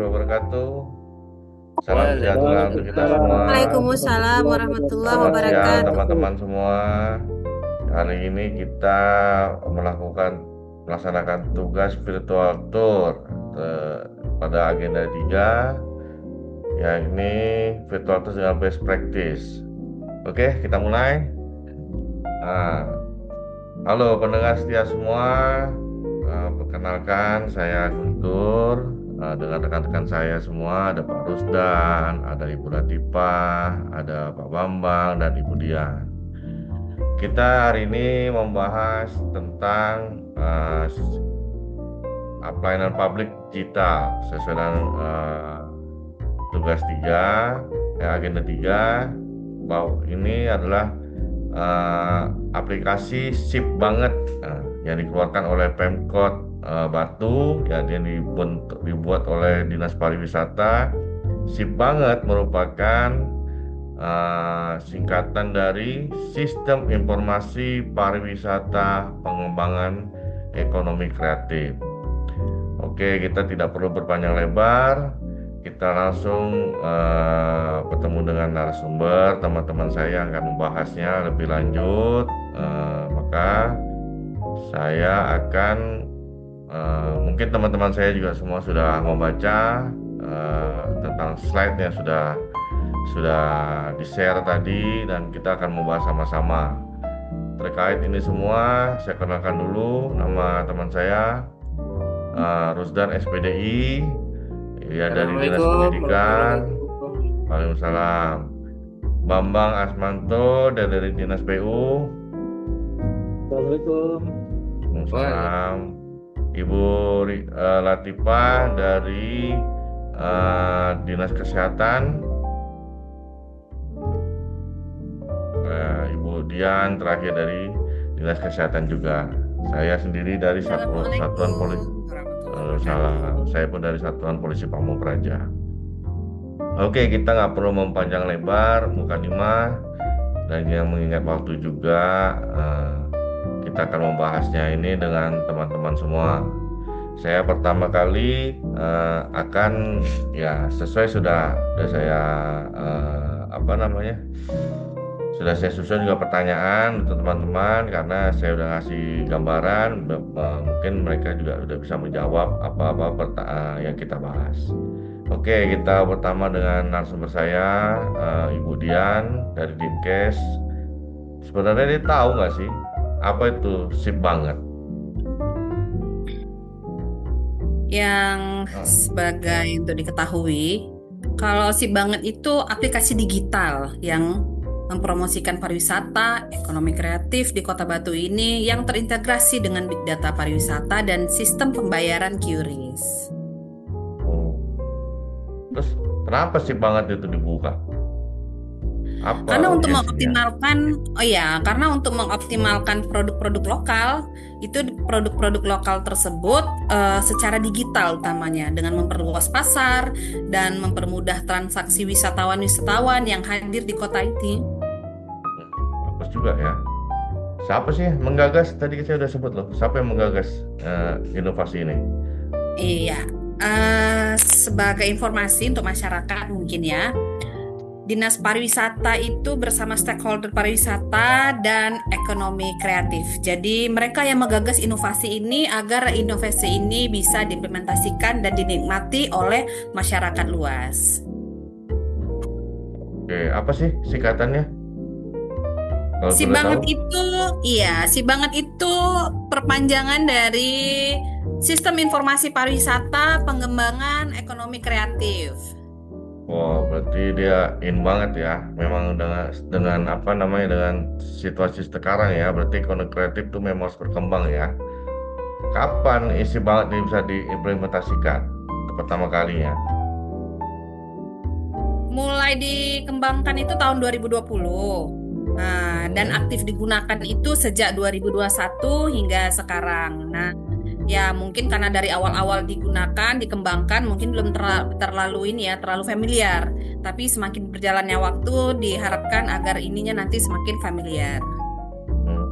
wabarakatuh. Salam sejahtera untuk kita semua. Waalaikumsalam warahmatullahi Selamat siang wabarakatuh. teman-teman semua. Hari ini kita melaksanakan tugas virtual tour pada agenda 3, yakni virtual tour dengan best practice. Oke, kita mulai. Nah, halo pendengar setia semua. Perkenalkan, saya Guntur. Dengan rekan-rekan saya semua, ada Pak Rusdan, ada Ibu Latifah, ada Pak Bambang, dan Ibu Dian. Kita hari ini membahas tentang pelayanan publik digital sesuai dengan tugas 3, agenda 3, bahwa ini adalah aplikasi sip banget yang dikeluarkan oleh Pemkot Batu, ya, yang dibuat oleh Dinas Pariwisata. Sip banget merupakan singkatan dari Sistem Informasi Pariwisata Pengembangan Ekonomi Kreatif. Oke, kita tidak perlu berpanjang lebar. Kita langsung bertemu dengan narasumber, teman-teman saya akan membahasnya lebih lanjut. Maka saya akan mungkin teman-teman saya juga semua sudah membaca tentang slide yang sudah di-share tadi, dan kita akan membahas sama-sama terkait ini semua. Saya kenalkan dulu nama teman saya, Rusdan SPDI, ya, dari Dinas Pendidikan. Waalaikumsalam. Bambang Asmanto dari Dinas PU. Assalamualaikum. Waalaikumsalam. Ibu Latifah dari Dinas Kesehatan. Ibu Dian terakhir dari Dinas Kesehatan juga. Saya sendiri dari Satuan Polisi. Saya pun dari Satuan Polisi Pamung Praja. Oke, kita nggak perlu memanjang lebar, mukadimah, dan yang mengingat waktu juga, kita akan membahasnya ini dengan teman-teman semua. Saya pertama kali akan, ya, sudah saya sudah saya susun juga pertanyaan untuk teman-teman, karena saya udah ngasih gambaran, mungkin mereka juga udah bisa menjawab apa-apa yang kita bahas. Oke, kita pertama dengan narasumber saya, Ibu Dian dari Dinkes. Sebenarnya dia tahu nggak sih apa itu sip banget? Yang sebagai untuk diketahui, kalau Sip Banget itu aplikasi digital yang mempromosikan pariwisata, ekonomi kreatif di Kota Batu ini yang terintegrasi dengan big data pariwisata dan sistem pembayaran QRIS. Oh. Terus kenapa sip banget itu dibuka? Apa Karena untuk urgensinya? mengoptimalkan produk-produk lokal, itu produk-produk lokal tersebut secara digital utamanya dengan memperluas pasar dan mempermudah transaksi wisatawan-wisatawan yang hadir di kota ini. Bagus juga ya. Siapa sih yang menggagas? Tadi saya udah sebut loh. Siapa yang menggagas inovasi ini? Iya, sebagai informasi untuk masyarakat mungkin ya. Dinas Pariwisata itu bersama stakeholder pariwisata dan ekonomi kreatif. Jadi mereka yang menggagas inovasi ini agar inovasi ini bisa diimplementasikan dan dinikmati oleh masyarakat luas. Oke, apa sih singkatannya? Kalau Si boleh tahu? banget itu, si banget itu perpanjangan dari Sistem Informasi Pariwisata Pengembangan Ekonomi Kreatif. Wow, berarti dia in banget ya. Memang dengan dengan situasi sekarang ya. Berarti ekonomi kreatif tuh memang harus berkembang ya. Kapan isi banget ini bisa diimplementasikan untuk pertama kalinya? Mulai dikembangkan itu tahun 2020. Nah, dan Hmm. aktif digunakan itu sejak 2021 hingga sekarang. Nah, ya mungkin karena dari awal-awal digunakan, dikembangkan, mungkin belum terlalu ini ya, terlalu familiar. Tapi semakin berjalannya waktu, diharapkan agar ininya nanti semakin familiar. Hmm,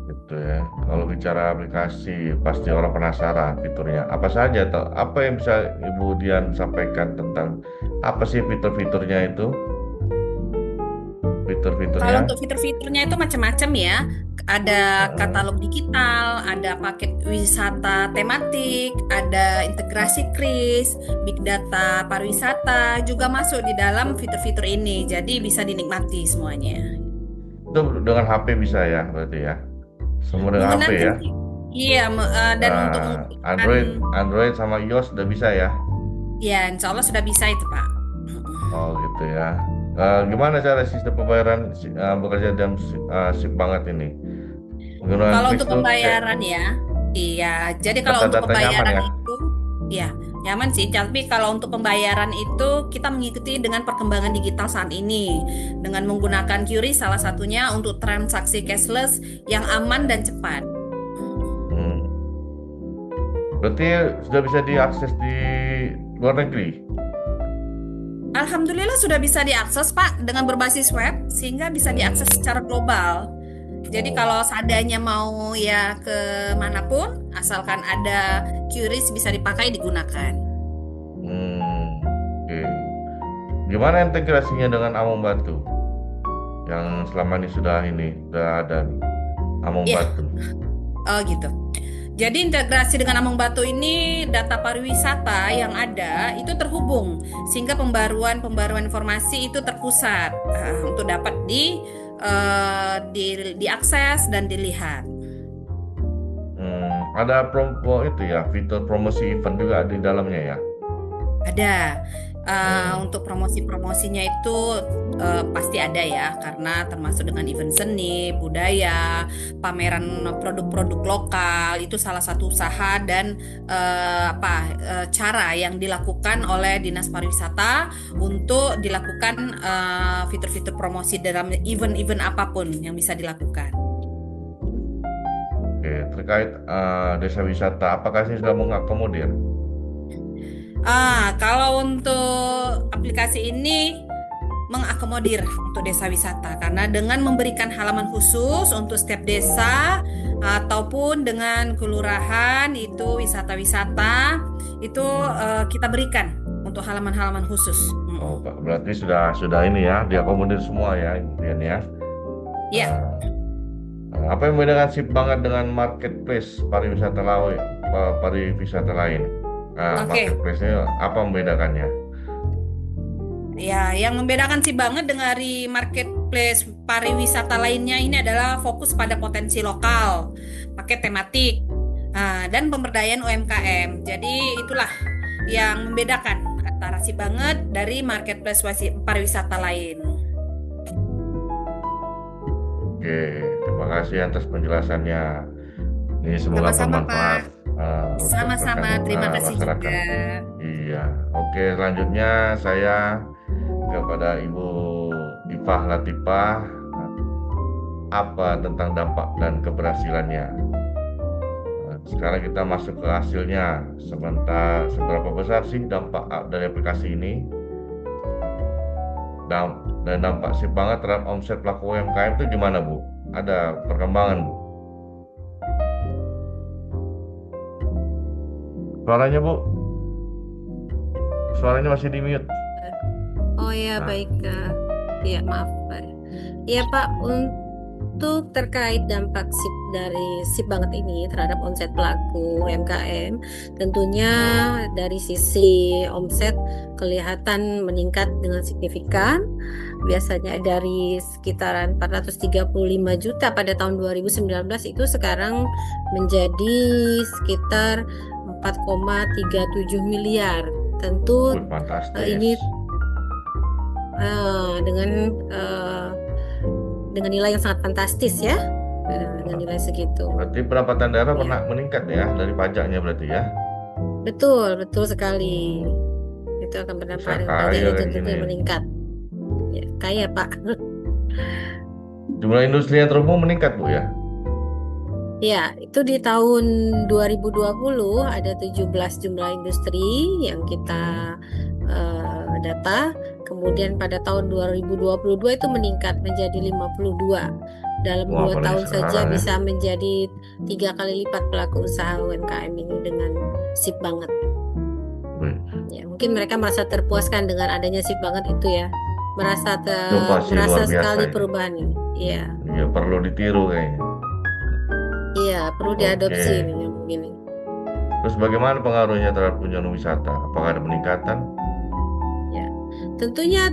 gitu. gitu ya. Kalau bicara aplikasi, pasti orang penasaran fiturnya. Apa saja atau apa yang bisa Ibu Dian sampaikan tentang apa sih fitur-fiturnya itu? Kalau Fitur-fiturnya? untuk fitur-fiturnya itu macam-macam ya. Ada Heeh. katalog digital, ada paket wisata tematik, ada integrasi kris, big data pariwisata juga masuk di dalam fitur-fitur ini. Jadi bisa dinikmati semuanya. Itu dengan HP bisa ya, berarti ya. Semua dengan HP Menggunakan ya. iya dan untuk Nah, menggunakan Android sama iOS udah bisa ya. ya insya Allah sudah bisa itu Pak. Oh gitu ya. Gimana cara sistem pembayaran bekerja dalam sip banget ini? Penggunaan Kalau kris untuk itu kayak pembayaran ya, iya. Jadi kalau untuk data-data nyaman pembayaran ya. itu, ya nyaman sih. Tapi kalau untuk pembayaran itu kita mengikuti dengan perkembangan digital saat ini dengan menggunakan QRIS salah satunya untuk transaksi cashless yang aman dan cepat. Hmm. Berarti sudah bisa diakses di luar negeri. Alhamdulillah sudah bisa diakses Pak dengan berbasis web sehingga bisa diakses Hmm. secara global. Jadi Oh. kalau seandainya mau ya ke manapun, asalkan ada QRIS bisa dipakai digunakan. Hmm. Oke. Gimana integrasinya dengan Among Batu yang selama ini sudah ada nih, Among Ya, Batu. oh gitu. Jadi integrasi dengan Among Batu ini data pariwisata yang ada itu terhubung sehingga pembaruan informasi itu terpusat untuk dapat diakses dan dilihat. Ada promo itu ya, fitur promosi event juga di dalamnya ya. Ada Hmm. untuk promosi-promosinya itu pasti ada ya karena termasuk dengan event seni, budaya, pameran produk-produk lokal itu salah satu usaha dan cara yang dilakukan oleh Dinas Pariwisata untuk dilakukan fitur-fitur promosi dalam event-event apapun yang bisa dilakukan. Oke, terkait desa wisata, apakah sih sudah mengakomodir? Kalau untuk aplikasi ini mengakomodir untuk desa wisata karena dengan memberikan halaman khusus untuk setiap desa ataupun dengan kelurahan itu wisata-wisata itu Hmm. kita berikan untuk halaman-halaman khusus. Oh, Pak, berarti sudah ini ya, diakomodir semua ya, Dian ya. Ya, Apa yang membedakan sip banget dengan marketplace pariwisata lain? oke. Marketplace-nya apa membedakannya? Ya, yang membedakan sih banget dari marketplace pariwisata lainnya ini adalah fokus pada potensi lokal, pakai tematik, dan pemberdayaan UMKM. Jadi itulah yang membedakan antara si banget dari marketplace pariwisata lain. Oke, terima kasih atas penjelasannya. Ini semoga Sama-sama, bermanfaat Pak. untuk Sama-sama. rekan Terima kasih masyarakat. juga. Iya, oke. Selanjutnya saya kepada Ibu Ifah Latifah, apa tentang dampak dan keberhasilannya. Sekarang kita masuk ke hasilnya. Seberapa besar sih dampak dari aplikasi ini? Dan dampak sih banget terhadap omset pelaku UMKM itu gimana, Bu? Ada perkembangan, Bu? Suaranya, Bu? Suaranya masih di mute. Oh ya, Nah, baik. Ya, maaf, Pak. Ya, Pak, untuk terkait dampak dari sip banget ini terhadap omset pelaku UMKM, tentunya dari sisi omset kelihatan meningkat dengan signifikan. Biasanya dari sekitaran 435 juta pada tahun 2019 itu sekarang menjadi sekitar 4,37 miliar. Tentu fantastis. ini dengan nilai yang sangat fantastis ya, dengan nilai segitu. Berarti pendapatan daerah Ya, pernah meningkat ya dari pajaknya berarti ya? betul sekali. Itu akan Bisa berdampak kaya pajaknya kayak tentunya gini. meningkat. Ya, kaya Pak. Jumlah industri yang terhubung meningkat, Bu ya? Ya, itu di tahun 2020 ada 17 jumlah industri yang kita data. Kemudian pada tahun 2022 itu meningkat menjadi 52. Dalam Wah, 2 apalagi tahun saja sekarang ya. bisa menjadi 3 kali lipat pelaku usaha UMKM ini dengan sip banget. Wih, Ya, mungkin mereka merasa terpuaskan dengan adanya sip banget itu ya. inovasi luar Merasa biasa sekali ini. perubahan ini. Iya, Iya, perlu ditiru kayaknya. iya perlu Oke. diadopsi ini yang begini. Terus bagaimana pengaruhnya terhadap kunjungan wisata? Apakah ada peningkatan? Ya, tentunya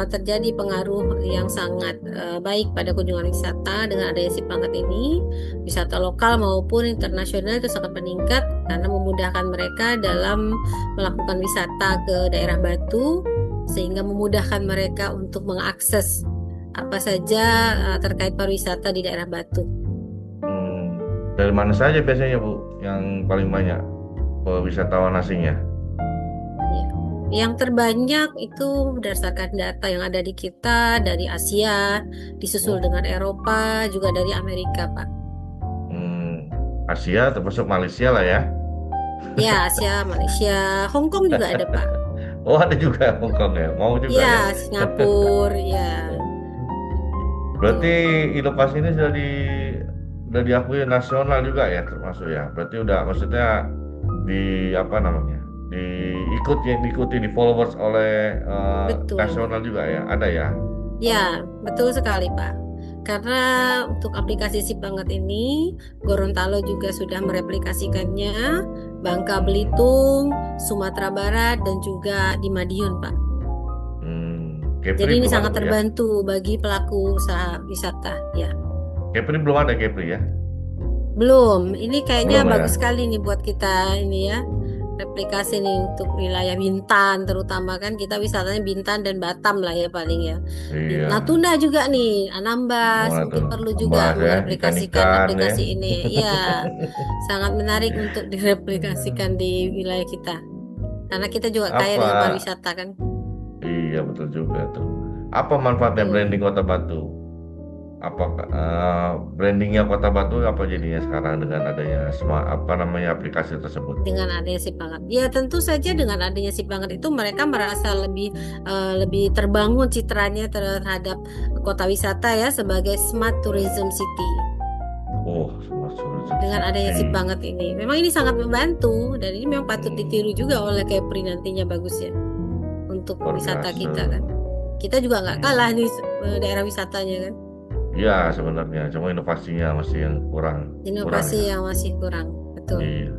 terjadi pengaruh yang sangat baik pada kunjungan wisata dengan adanya sip banget ini. Wisata lokal maupun internasional itu sangat meningkat karena memudahkan mereka dalam melakukan wisata ke daerah Batu, sehingga memudahkan mereka untuk mengakses apa saja terkait pariwisata di daerah Batu. Hmm, dari mana saja biasanya Bu yang paling banyak wisatawan asingnya? Ya. Yang terbanyak itu berdasarkan data yang ada di kita dari Asia, disusul Oh, dengan Eropa, juga dari Amerika, Pak. Asia termasuk Malaysia lah ya. Ya, Asia, Malaysia, Hong Kong juga ada, Pak. Oh, ada juga Hong Kong ya. Mau juga ya. Ya, Singapura, ya, Berarti tuh. inovasi ini sudah diakui nasional juga ya termasuk ya. Berarti udah maksudnya di apa namanya? Diikuti di followers oleh Betul. nasional juga ya. Ada ya. Ya, betul sekali, Pak. Karena untuk aplikasi Sip Banget ini, Gorontalo juga sudah mereplikasikannya, Bangka Hmm, Belitung, Sumatera Barat, dan juga di Madiun, Pak. Kepri Jadi ini belum ada sangat Bu ya. terbantu bagi pelaku usaha wisata, ya. Kepri belum ada Kepri ya. Belum, ini kayaknya Belum bagus ya. sekali nih buat kita ini ya. Replikasi nih untuk wilayah Bintan, terutama kan kita wisatanya Bintan dan Batam lah ya paling ya. Di Iya. Natuna juga nih, Anambas, Mana tuh? mungkin perlu juga Bahas ya mereplikasikan ikan-ikan ya. aplikasi ini. Ya, sangat menarik untuk direplikasikan di wilayah kita. Karena kita juga kaya Apa? dengan pariwisata kan. Iya betul juga tuh. Apa manfaatnya Tuh. branding Kota Batu? Apa brandingnya Kota Batu apa jadinya sekarang dengan adanya apa namanya aplikasi tersebut? Dengan adanya Sip Banget. Ya tentu saja dengan adanya Sip Banget itu mereka merasa lebih terbangun citranya terhadap kota wisata ya sebagai smart tourism city. Oh, Smart Tourism Dengan adanya Sip City. Banget ini, memang ini sangat membantu dan ini memang patut Hmm, ditiru juga oleh Kepri nantinya bagus ya untuk luar wisata biasa. kita kan. Kita juga nggak kalah Iya. nih daerah wisatanya kan. Iya sebenarnya, cuma inovasinya masih yang kurang Inovasi ya. yang masih kurang, betul. Iya.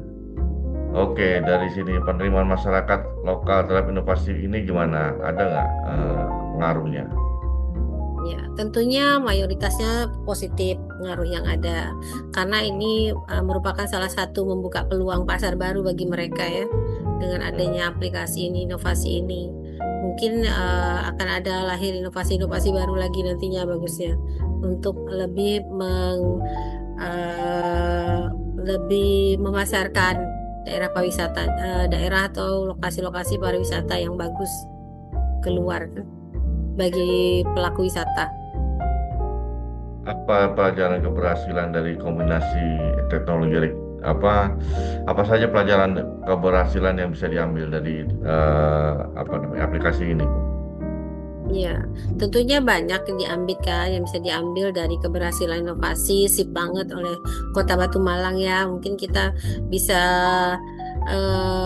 Oke, dari sini penerimaan masyarakat lokal terhadap inovasi ini gimana? Ada nggak pengaruhnya? Ya, tentunya mayoritasnya positif pengaruh yang ada karena ini merupakan salah satu membuka peluang pasar baru bagi mereka ya dengan Hmm. adanya aplikasi ini, inovasi ini. Mungkin akan ada lahir inovasi-inovasi baru lagi nantinya bagusnya untuk lebih memasarkan daerah pariwisata, daerah atau lokasi-lokasi pariwisata yang bagus keluar bagi pelaku wisata. Apa pelajaran keberhasilan dari kombinasi teknologi apa apa saja pelajaran keberhasilan yang bisa diambil dari apa namanya aplikasi ini, Bu? Ya, tentunya banyak yang diambil kan, yang bisa diambil dari keberhasilan inovasi Sip Banget oleh Kota Batu Malang ya. Mungkin kita bisa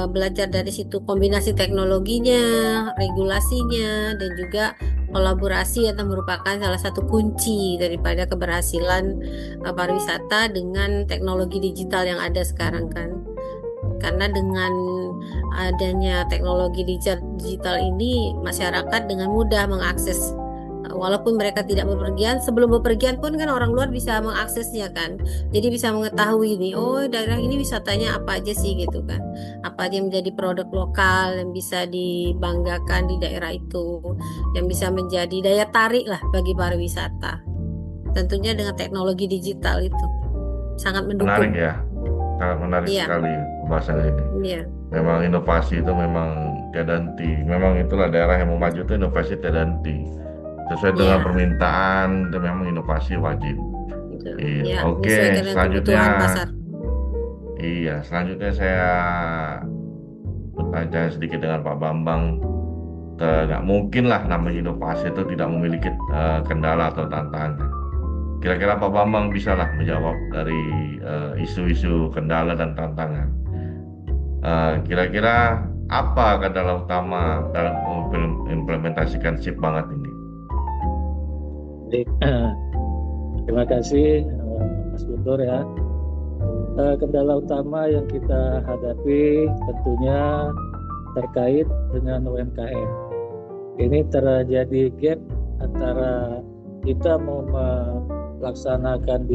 belajar dari situ kombinasi teknologinya, regulasinya, dan juga kolaborasi yang merupakan salah satu kunci daripada keberhasilan pariwisata dengan teknologi digital yang ada sekarang kan. Karena dengan adanya teknologi digital ini, masyarakat dengan mudah mengakses, walaupun mereka tidak bepergian. Sebelum bepergian pun kan orang luar bisa mengaksesnya kan. Jadi bisa mengetahui nih, oh daerah ini wisatanya apa aja sih gitu kan. Apa aja yang menjadi produk lokal yang bisa dibanggakan di daerah itu, yang bisa menjadi daya tarik lah bagi pariwisata. Tentunya dengan teknologi digital itu sangat Menarik mendukung. ya, sangat menarik Iya, sekali pembahasan ini. iya, Memang inovasi itu memang tiada henti. Memang itulah daerah yang mau maju itu inovasi tiada henti. Sesuai dengan iya. permintaan, itu memang inovasi wajib. Gitu. Iya. Ya, Oke, menyesuaikan dengan selanjutnya, kebutuhan pasar. saya bertanya sedikit dengan Pak Bambang. Nggak mungkin lah namanya inovasi itu tidak memiliki kendala atau tantangan. Kira-kira Pak Bambang bisa lah menjawab dari isu-isu kendala dan tantangan. Kira-kira apa kendala utama dalam implementasikan SIP banget ini? Baik, terima kasih Mas Guntur ya. Kendala utama yang kita hadapi tentunya terkait dengan UMKM. Ini terjadi gap antara kita mau melaksanakan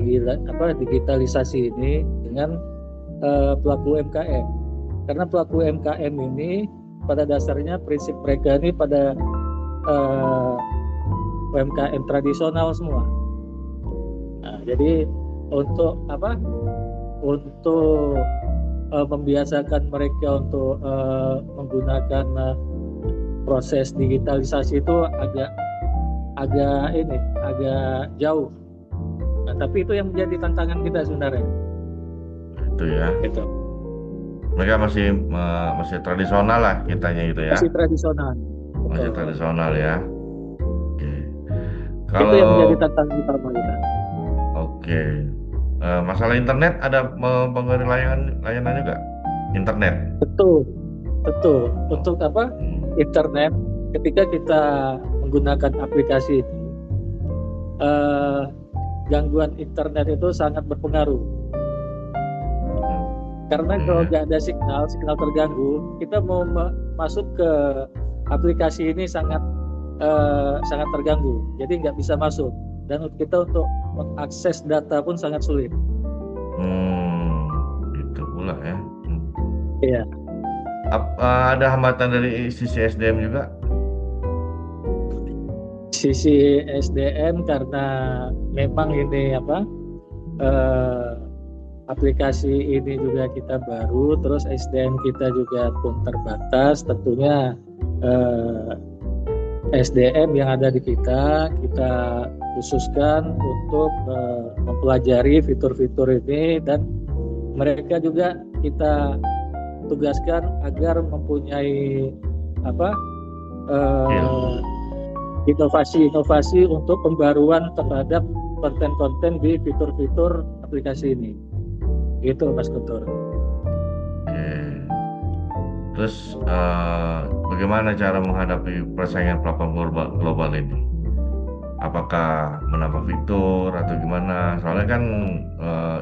digitalisasi ini dengan pelaku UMKM. Karena pelaku UMKM ini pada dasarnya prinsip mereka ini pada UMKM tradisional semua. Nah, jadi untuk membiasakan mereka untuk menggunakan proses digitalisasi itu agak jauh. Nah, tapi itu yang menjadi tantangan kita sebenarnya. Itu ya. Itu. Mereka masih tradisional lah kitanya itu ya. Masih tradisional. Masih Betul. tradisional ya. Oke. Itu yang menjadi tantangan utama kita. Oke. Masalah internet ada mempengaruhi layanan juga? Internet. Betul. Untuk internet, ketika kita menggunakan aplikasi ini, gangguan internet itu sangat berpengaruh. Karena kalau nggak ada signal terganggu, kita mau masuk ke aplikasi ini sangat terganggu. Jadi nggak bisa masuk. Dan kita untuk mengakses data pun sangat sulit. Itu pula ya. Iya. Ada hambatan dari sisi SDM juga? Sisi SDM karena memang ini aplikasi ini juga kita baru, terus SDM kita juga pun terbatas. Tentunya SDM yang ada di kita khususkan untuk mempelajari fitur-fitur ini, dan mereka juga kita tugaskan agar mempunyai inovasi untuk pembaruan terhadap konten-konten di fitur-fitur aplikasi ini. Gitu Mas Guntur. Terus bagaimana cara menghadapi persaingan platform global ini? Apakah menambah fitur atau gimana? Soalnya kan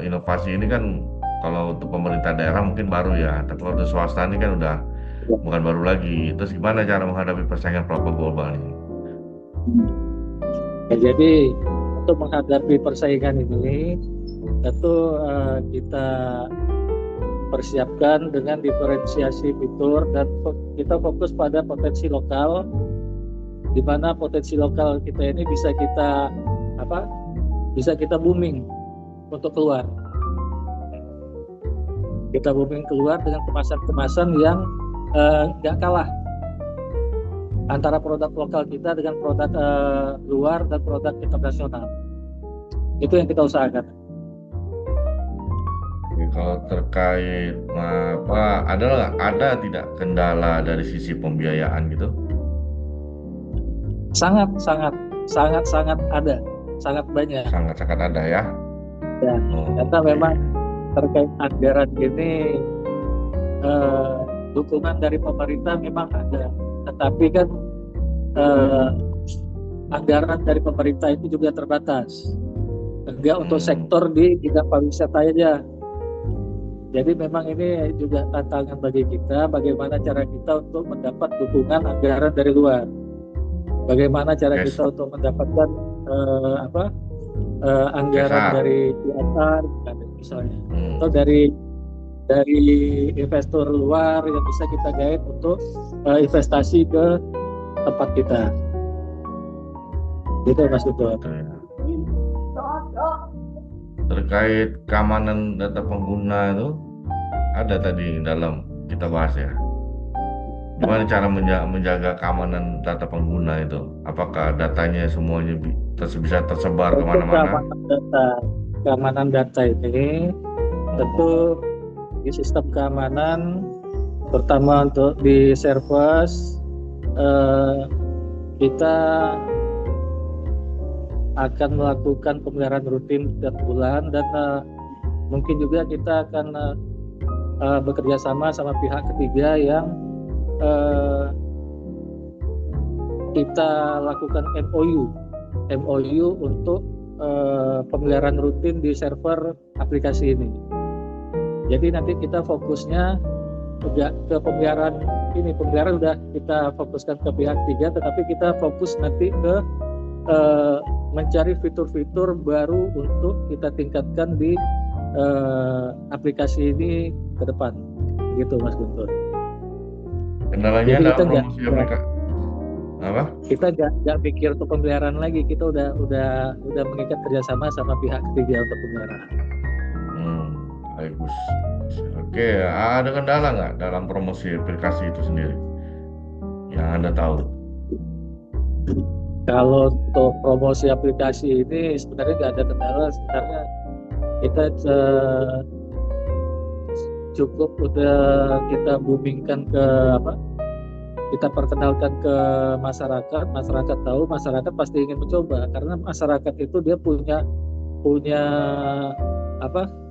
inovasi ini kan kalau untuk pemerintah daerah mungkin baru ya, tapi kalau untuk swasta ini kan udah bukan baru lagi. Terus gimana cara menghadapi persaingan platform global ini? Ya, jadi untuk menghadapi persaingan ini tentu kita persiapkan dengan diferensiasi fitur, dan kita fokus pada potensi lokal, di mana potensi lokal kita ini bisa kita booming untuk keluar. Kita booming keluar dengan kemasan-kemasan yang nggak kalah antara produk lokal kita dengan produk luar dan produk internasional. Itu yang kita usahakan. Kalau terkait ada tidak kendala dari sisi pembiayaan gitu? Sangat ada, sangat banyak. Sangat ada ya. Ya, karena memang terkait anggaran ini dukungan dari pemerintah memang ada, tetapi kan anggaran dari pemerintah itu juga terbatas. Enggak untuk sektor di bidang pariwisata aja. Jadi memang ini juga tantangan bagi kita, bagaimana cara kita untuk mendapat dukungan anggaran dari luar. Bagaimana cara kita untuk mendapatkan anggaran dari IATAR misalnya, atau dari investor luar yang bisa kita guide untuk investasi ke tempat kita. Gitu Mas Guntur. Terkait keamanan data pengguna itu ada tadi dalam kita bahas ya. Gimana cara menjaga keamanan data pengguna itu? Apakah datanya semuanya bisa tersebar kemana-mana? Keamanan data ini tentu di sistem keamanan, pertama untuk di Servas kita akan melakukan pemeliharaan rutin setiap bulan, dan mungkin juga kita akan bekerja sama pihak ketiga yang kita lakukan MOU untuk pemeliharaan rutin di server aplikasi ini. Jadi nanti kita fokusnya juga ke pemeliharaan ini. Pemeliharaan udah kita fokuskan ke pihak ketiga, tetapi kita fokus nanti ke mencari fitur-fitur baru untuk kita tingkatkan di aplikasi ini ke depan. Gitu Mas Guntur. Kendalanya Jadi dalam kita promosi aplikasi apa? kita nggak pikir untuk pemeliharaan lagi, kita udah mengikat kerjasama sama pihak ketiga untuk pemeliharaan. Bagus. Oke, ada kendala nggak dalam promosi aplikasi itu sendiri yang Anda tahu? Kalau untuk promosi aplikasi ini sebenarnya nggak ada kendala. Sebenarnya kita cukup udah kita boomingkan ke kita perkenalkan ke masyarakat tahu, masyarakat pasti ingin mencoba, karena masyarakat itu dia punya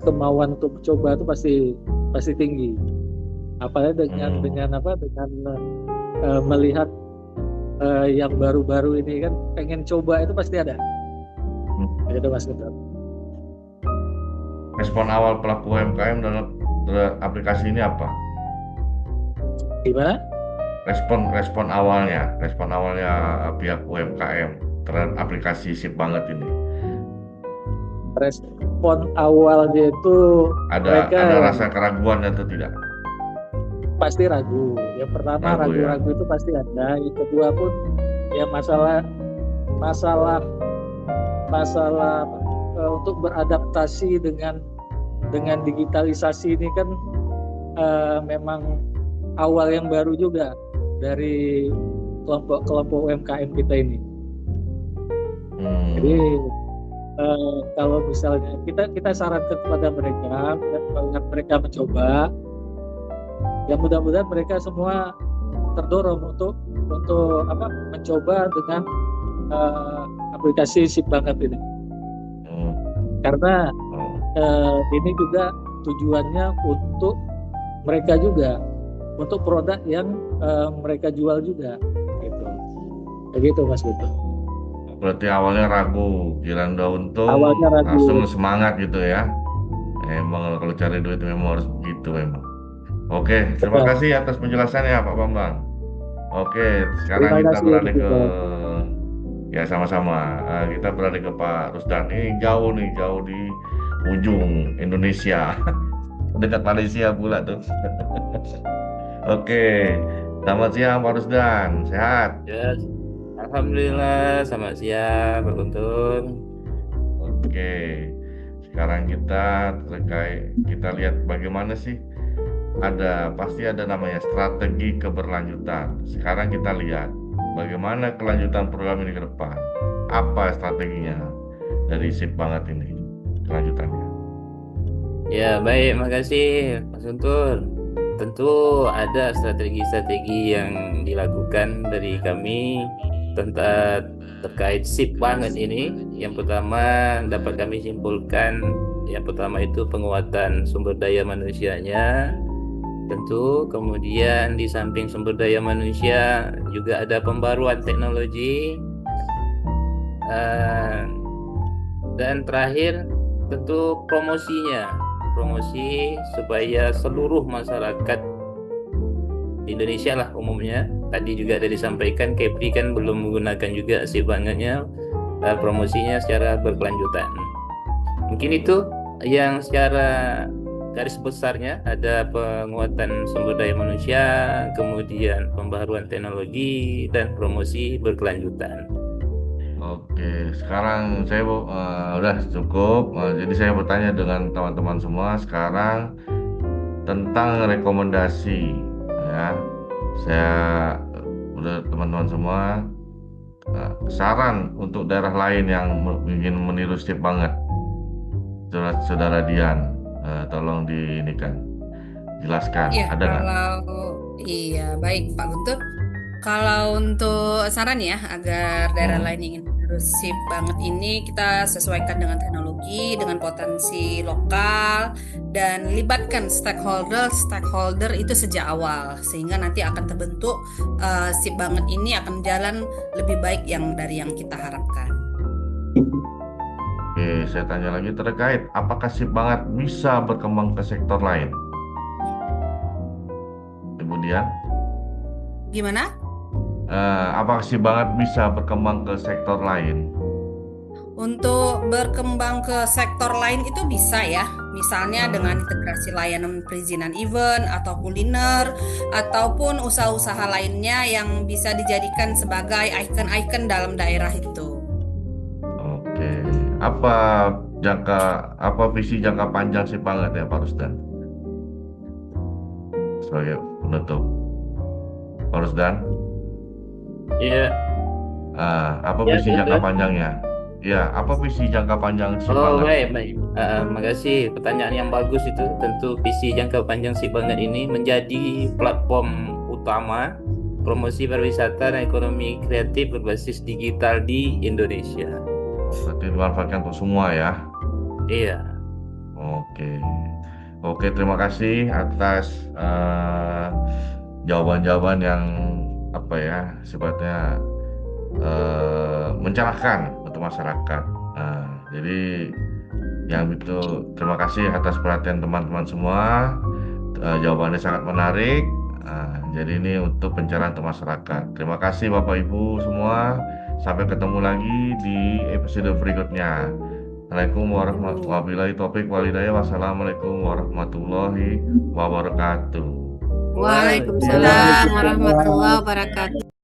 kemauan untuk coba itu pasti tinggi. Apalagi dengan melihat yang baru-baru ini kan, pengen coba itu pasti ada. Gitu Mas Guntur. Respon awal pelaku UMKM dalam aplikasi ini apa? Gimana? Respon awalnya pihak UMKM terhadap aplikasi Sip Banget ini. Respon awalnya itu Ada mereka rasa keraguan atau tidak? pasti ragu. Yang pertama ragu-ragu itu pasti ada. Yang kedua pun ya masalah untuk beradaptasi dengan digitalisasi ini kan memang awal yang baru juga dari kelompok UMKM kita ini. Jadi kalau misalnya kita sarankan kepada mereka mencoba, ya mudah-mudahan mereka semua terdorong untuk mencoba dengan aplikasi Sip Banget ini. Karena ini juga tujuannya untuk mereka juga, untuk produk yang mereka jual juga, gitu. Begitu Mas Guntur. Berarti awalnya ragu, giliran udah untung Awalnya ragu. langsung semangat gitu ya. Emang kalau cari duit memang harus begitu memang. Oke, terima kasih atas penjelasannya Pak Bambang. Oke, sekarang kita beralih ke sama-sama. Kita beralih ke Pak Rusdan. Ini jauh di ujung Indonesia, dekat Malaysia pula tuh. Oke, selamat siang Pak Rusdan, sehat? Ya, alhamdulillah, selamat siang Pak Guntur. Oke, sekarang kita lihat bagaimana sih, pasti ada namanya strategi keberlanjutan. Sekarang kita lihat bagaimana kelanjutan program ini ke depan. Apa strateginya dari Sip Banget ini kelanjutannya? Ya, baik, makasih Pak Guntur. Tentu ada strategi-strategi yang dilakukan dari kami terkait Sip Banget ini. Yang pertama dapat kami simpulkan, yang pertama itu penguatan sumber daya manusianya. Tentu kemudian di samping sumber daya manusia juga ada pembaruan teknologi, dan terakhir tentu promosi supaya seluruh masyarakat Indonesia lah umumnya. Tadi juga ada disampaikan Kepri kan belum menggunakan juga Sip Bangetnya, promosinya secara berkelanjutan. Mungkin itu yang secara garis besarnya, ada penguatan sumber daya manusia, kemudian pembaruan teknologi, dan promosi berkelanjutan. Oke, sekarang saya udah cukup. Jadi saya bertanya dengan teman-teman semua sekarang tentang rekomendasi, ya. Saya udah teman-teman semua saran untuk daerah lain yang ingin meniru Sip Banget. Saudara Dian, tolong jelaskan. Iya, Ada nggak? Baik Pak Guntur. Kalau untuk saran ya, agar daerah lain yang ingin meniru Sip banget ini kita sesuaikan dengan teknologi, dengan potensi lokal, dan libatkan stakeholder itu sejak awal sehingga nanti akan terbentuk sip banget ini akan jalan lebih baik dari yang kita harapkan. Oke, saya tanya lagi terkait apakah sip banget bisa berkembang ke sektor lain? Kemudian, Gimana? apakah sip banget bisa berkembang ke sektor lain? Untuk berkembang ke sektor lain itu bisa ya, misalnya dengan integrasi layanan perizinan event atau kuliner, ataupun usaha-usaha lainnya yang bisa dijadikan sebagai ikon-ikon dalam daerah itu. Oke, apa visi jangka panjang sip banget ya Pak Rusdan? Sebagai penutup, Pak Rusdan, Iya, apa ya visi jangka betul. panjangnya? Ya, apa visi jangka panjang sip Oh, banget? baik. Makasih pertanyaan yang bagus itu. Tentu visi jangka panjang Sip Banget ini menjadi platform utama promosi pariwisata dan ekonomi kreatif berbasis digital di Indonesia. Berarti dimanfaatkan untuk semua ya. Iya. Oke, terima kasih atas jawaban-jawaban yang sifatnya mencerahkan untuk masyarakat. Jadi yang itu terima kasih atas perhatian teman-teman semua. Jawabannya sangat menarik. Jadi ini untuk pencerahan untuk masyarakat. Terima kasih Bapak Ibu semua. Sampai ketemu lagi di episode berikutnya. Assalamualaikum warahmatullahi wabarakatuh. Wassalamualaikum warahmatullahi wabarakatuh. Waalaikumsalam warahmatullahi wabarakatuh.